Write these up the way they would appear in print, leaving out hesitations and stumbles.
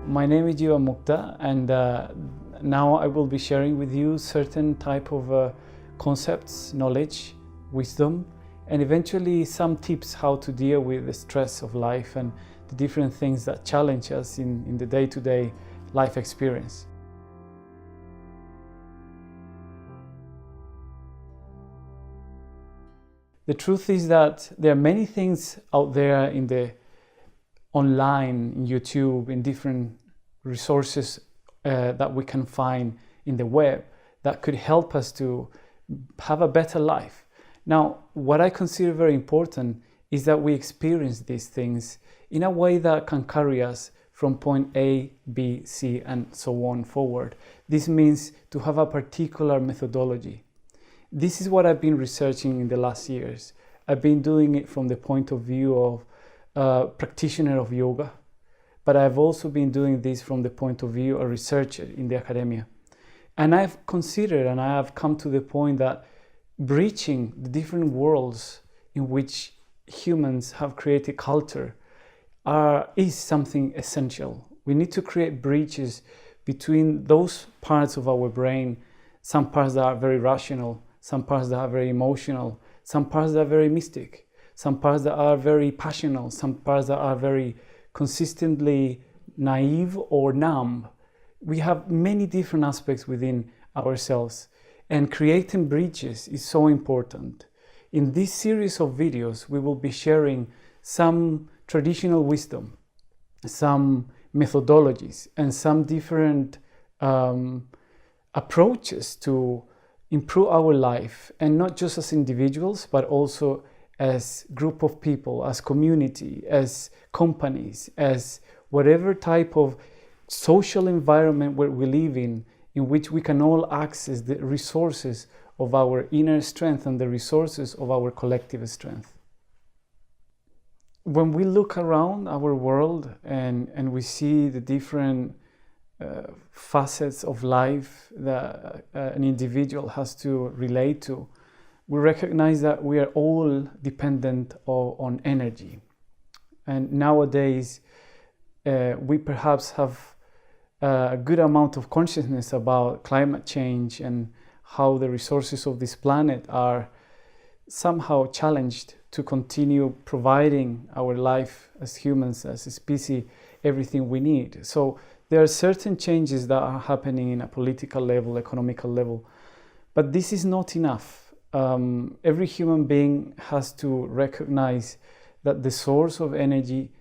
My name is Jivan Mukta, and now I will be sharing with you certain type of concepts, knowledge, wisdom, and eventually some tips how to deal with the stress of life and the different things that challenge us in the day-to-day life experience. The truth is that there are many things out there in the online, in YouTube, in different resources that we can find in the web that could help us to have a better life. Now, what I consider very important is that we experience these things in a way that can carry us from point A, B, C, and so on forward. This means to have a particular methodology. This is what I've been researching in the last years. I've been doing it from the point of view of a practitioner of yoga, but I've also been doing this from the point of view of a researcher in the academia. And I've considered and I have come to the point that breaching the different worlds in which humans have created culture is something essential. We need to create breaches between those parts of our brain, some parts that are very rational, some parts that are very emotional, some parts that are very mystic, some parts that are very passionate, some parts that are very consistently naive or numb. We have many different aspects within ourselves, and creating bridges is so important. In this series of videos, we will be sharing some traditional wisdom, some methodologies, and some different approaches to improve our life, and not just as individuals, but also as group of people, as community, as companies, as whatever type of social environment where we live in which we can all access the resources of our inner strength and the resources of our collective strength. When we look around our world and we see the different facets of life that an individual has to relate to, we recognize that we are all dependent on energy. And nowadays, we perhaps have a good amount of consciousness about climate change and how the resources of this planet are somehow challenged to continue providing our life as humans, as a species, everything we need. So there are certain changes that are happening in a political level, economical level, but this is not enough. Every human being has to recognize that the source of energy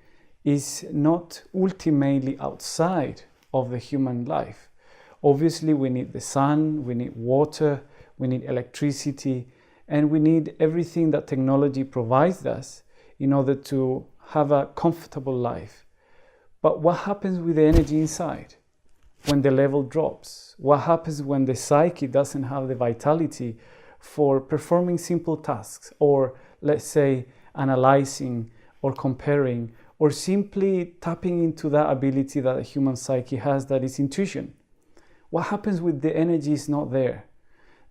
is not ultimately outside of the human life. Obviously, we need the sun, we need water, we need electricity, and we need everything that technology provides us in order to have a comfortable life. But what happens with the energy inside when the level drops? What happens when the psyche doesn't have the vitality for performing simple tasks, or let's say analyzing or comparing, or simply tapping into that ability that a human psyche has, that is intuition? What happens when the energy is not there?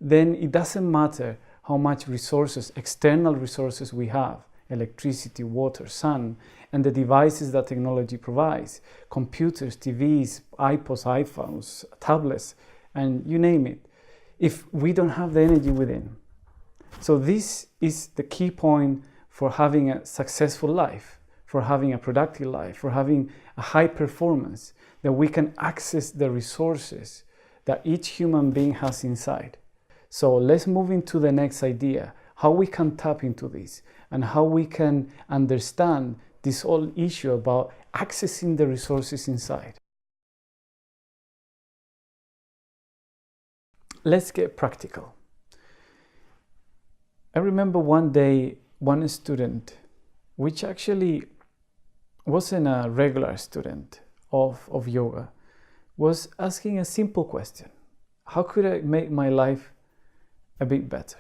Then it doesn't matter how much resources, external resources we have, electricity, water, sun, and the devices that technology provides, computers, TVs, iPods, iPhones, tablets, and you name it, if we don't have the energy within. So this is the key point for having a successful life, for having a productive life, for having a high performance, that we can access the resources that each human being has inside. So let's move into the next idea, how we can tap into this and how we can understand this whole issue about accessing the resources inside. Let's get practical. I remember one day, one student, which actually wasn't a regular student of yoga, was asking a simple question: how could I make my life a bit better?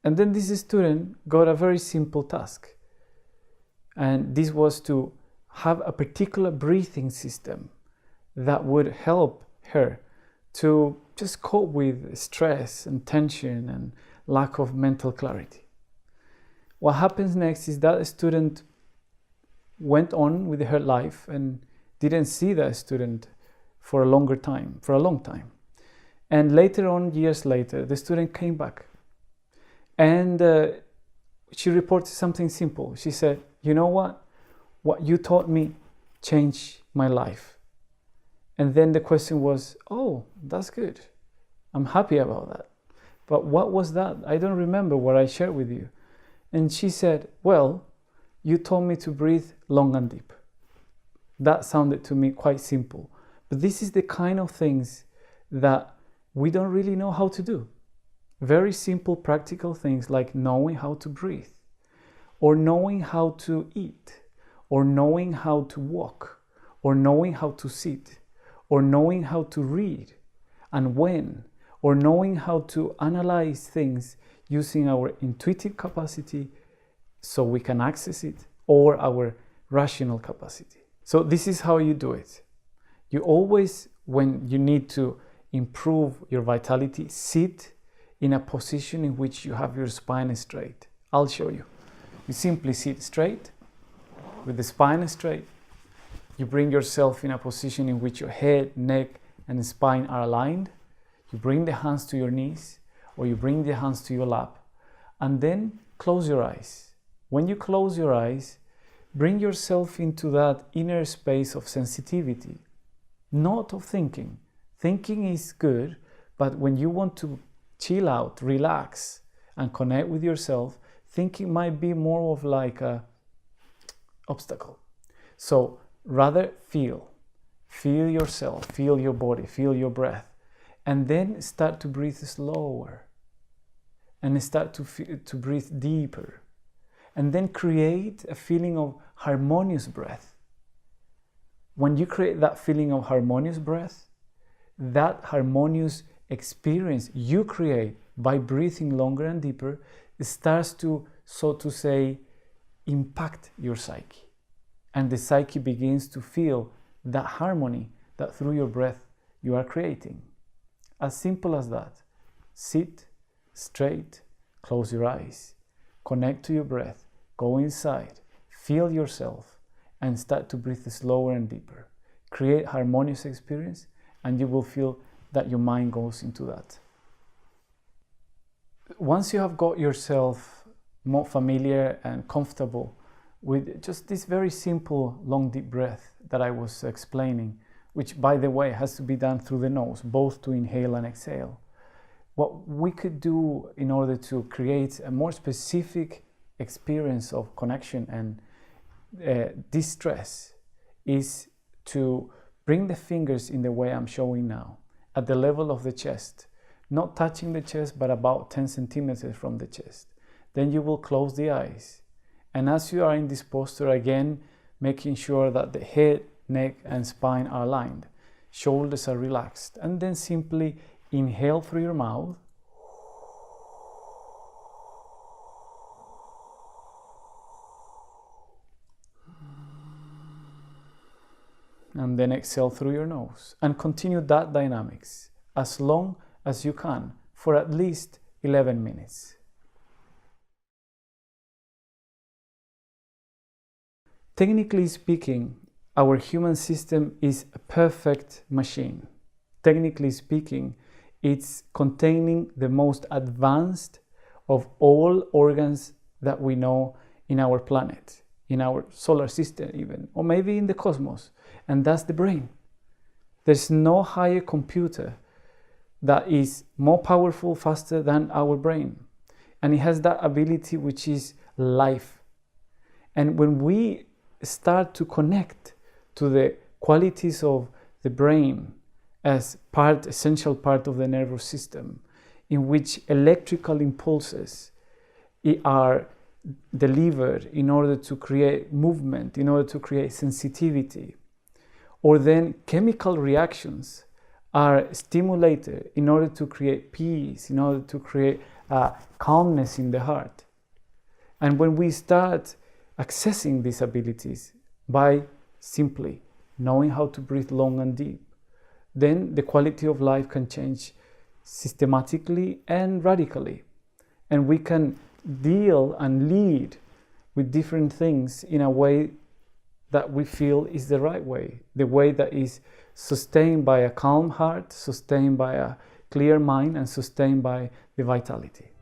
And then this student got a very simple task. And this was to have a particular breathing system that would help her to just cope with stress and tension and lack of mental clarity. What happens next is that a student went on with her life, and didn't see that student for a long time. And later on, years later, the student came back. And she reported something simple. She said, you know what? What you taught me changed my life. And then the question was, oh, that's good. I'm happy about that. But what was that? I don't remember what I shared with you. And she said, well, you told me to breathe long and deep. That sounded to me quite simple. But this is the kind of things that we don't really know how to do. Very simple, practical things like knowing how to breathe, or knowing how to eat, or knowing how to walk, or knowing how to sit, or knowing how to read, and when, or knowing how to analyze things using our intuitive capacity so we can access it, or our rational capacity. So this is how you do it. You always, when you need to improve your vitality, sit in a position in which you have your spine straight. I'll show you. You simply sit straight with the spine straight. You bring yourself in a position in which your head, neck, and spine are aligned. You bring the hands to your knees, or you bring the hands to your lap, and then close your eyes. When you close your eyes, bring yourself into that inner space of sensitivity, not of thinking. Thinking is good, but when you want to chill out, relax, and connect with yourself, thinking might be more of like an obstacle. So rather feel yourself, feel your body, feel your breath, and then start to breathe slower, and start to breathe deeper, and then create a feeling of harmonious breath. When you create that feeling of harmonious breath, that harmonious experience you create by breathing longer and deeper starts to, so to say, impact your psyche. And the psyche begins to feel that harmony that through your breath you are creating. As simple as that. Sit straight, close your eyes, connect to your breath, go inside, feel yourself, and start to breathe slower and deeper. Create harmonious experience, and you will feel that your mind goes into that. Once you have got yourself more familiar and comfortable with just this very simple long deep breath that I was explaining, which by the way has to be done through the nose, both to inhale and exhale. What we could do in order to create a more specific experience of connection and distress is to bring the fingers in the way I'm showing now, at the level of the chest, not touching the chest, but about 10 centimeters from the chest. Then you will close the eyes. And as you are in this posture, again, making sure that the head, neck, and spine are aligned, shoulders are relaxed, and then simply inhale through your mouth. And then exhale through your nose, and continue that dynamics as long as you can for at least 11 minutes. Technically speaking, our human system is a perfect machine. Technically speaking, it's containing the most advanced of all organs that we know in our planet, in our solar system even, or maybe in the cosmos, and that's the brain. There's no higher computer that is more powerful, faster than our brain. And it has that ability which is life. And when we start to connect to the qualities of the brain as essential part of the nervous system, in which electrical impulses are delivered in order to create movement, in order to create sensitivity, or then chemical reactions are stimulated in order to create peace, in order to create calmness in the heart. And when we start accessing these abilities by simply knowing how to breathe long and deep, then the quality of life can change systematically and radically. And we can deal and lead with different things in a way that we feel is the right way, the way that is sustained by a calm heart, sustained by a clear mind, and sustained by the vitality.